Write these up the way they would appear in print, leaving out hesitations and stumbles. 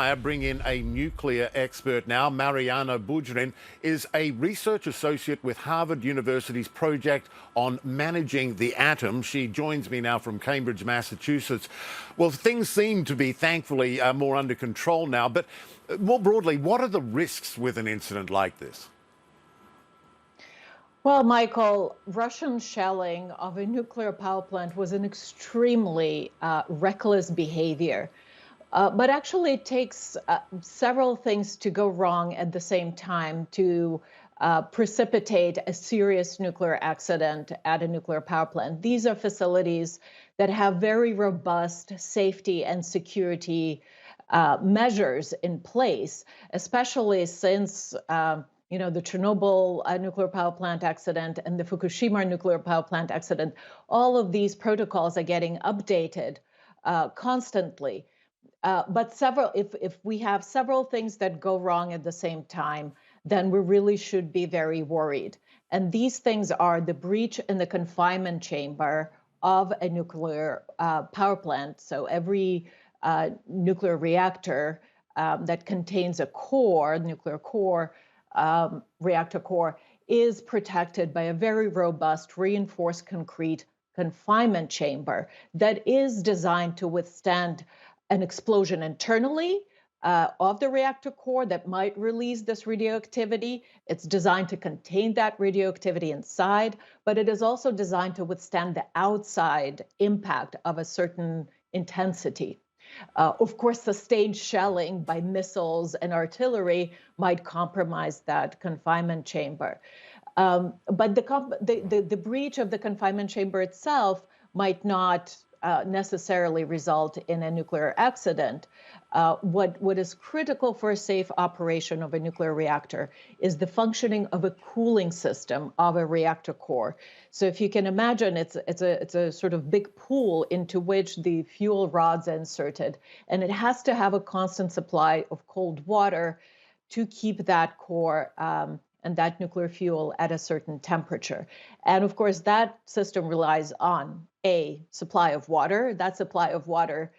I bring in a nuclear expert now. Mariana Budjeryn is a research associate with Harvard University's project on managing the atom. She joins me now from Cambridge, Massachusetts. Well, things seem to be, thankfully, more under control now. But more broadly, what are the risks with an incident like this? Well, Michael, Russian shelling of a nuclear power plant was an extremely reckless behavior. But actually, it takes several things to go wrong at the same time to precipitate a serious nuclear accident at a nuclear power plant. These are facilities that have very robust safety and security measures in place, especially since the Chernobyl nuclear power plant accident and the Fukushima nuclear power plant accident. All of these protocols are getting updated constantly. But if we have several things that go wrong at the same time, then we really should be very worried. And these things are the breach in the confinement chamber of a nuclear power plant. So every nuclear reactor that contains a core, nuclear core, reactor core, is protected by a very robust reinforced concrete confinement chamber that is designed to withstand an explosion internally of the reactor core that might release this radioactivity. It's designed to contain that radioactivity inside, but it is also designed to withstand the outside impact of a certain intensity. Of course, sustained shelling by missiles and artillery might compromise that confinement chamber. But the breach of the confinement chamber itself might not necessarily result in a nuclear accident. What is critical for a safe operation of a nuclear reactor is the functioning of a cooling system of a reactor core. So if you can imagine, it's a sort of big pool into which the fuel rods are inserted, and it has to have a constant supply of cold water to keep that core and that nuclear fuel at a certain temperature. And of course, that system relies on a supply of water. That supply of water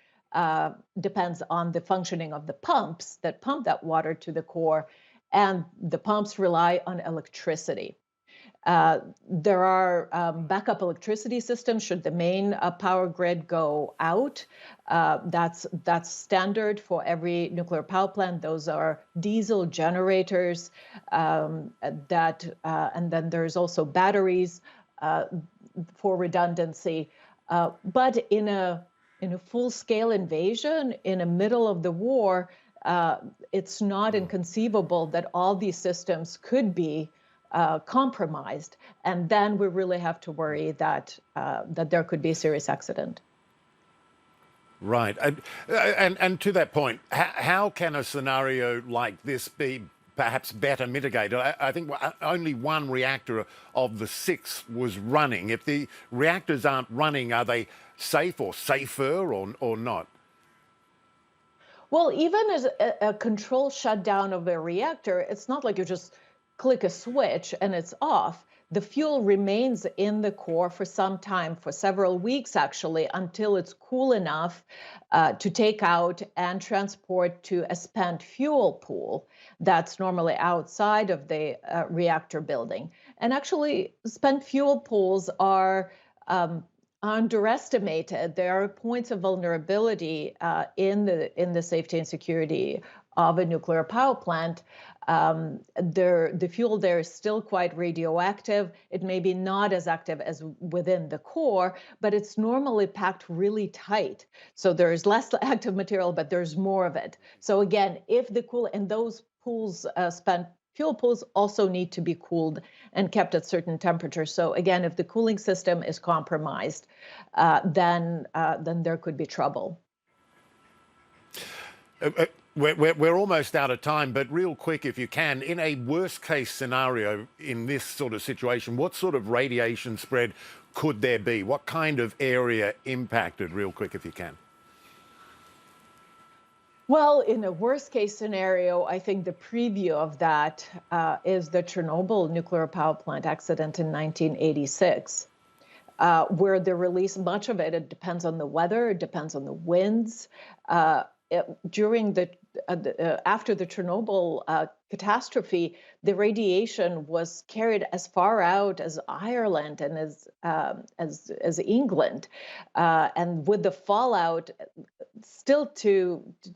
depends on the functioning of the pumps that pump that water to the core, and the pumps rely on electricity. There are backup electricity systems should the main power grid go out. That's standard for every nuclear power plant. Those are diesel generators and then there's also batteries for redundancy. But in a full-scale invasion in the middle of the war, it's not inconceivable that all these systems could be compromised, and then we really have to worry that there could be a serious accident. Right, and to that point, how can a scenario like this be perhaps better mitigated? I think only one reactor of the 6 was running. If the reactors aren't running, are they safe or safer or not? Well, even as a controlled shutdown of a reactor, it's not like you just click a switch and it's off. The fuel remains in the core for some time, for several weeks actually, until it's cool enough to take out and transport to a spent fuel pool that's normally outside of the reactor building. And actually, spent fuel pools are underestimated. There are points of vulnerability in the safety and security of a nuclear power plant. The fuel there is still quite radioactive. It may be not as active as within the core, but it's normally packed really tight. So there's less active material, but there's more of it. So again, and those pools, spent fuel pools, also need to be cooled and kept at certain temperatures. So again, if the cooling system is compromised, then there could be trouble. We're almost out of time, but real quick, if you can, in a worst case scenario in this sort of situation, what sort of radiation spread could there be? What kind of area impacted, real quick, if you can? Well, in a worst case scenario, I think the preview of that is the Chernobyl nuclear power plant accident in 1986. Where the release, much of it depends on the weather, it depends on the winds. During the after the Chernobyl catastrophe, the radiation was carried as far out as Ireland and as England, and with the fallout still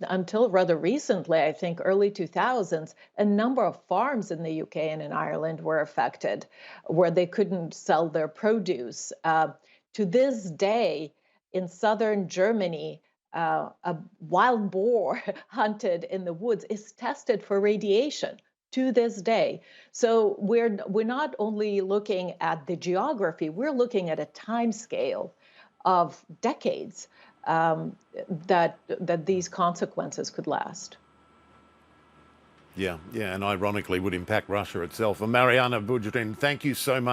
until rather recently, I think early 2000s, a number of farms in the UK and in Ireland were affected, where they couldn't sell their produce. To this day, in southern Germany, a wild boar hunted in the woods is tested for radiation to this day. So we're not only looking at the geography, we're looking at a time scale of decades that these consequences could last. Yeah, and ironically would impact Russia itself. And Mariana Budjeryn, thank you so much.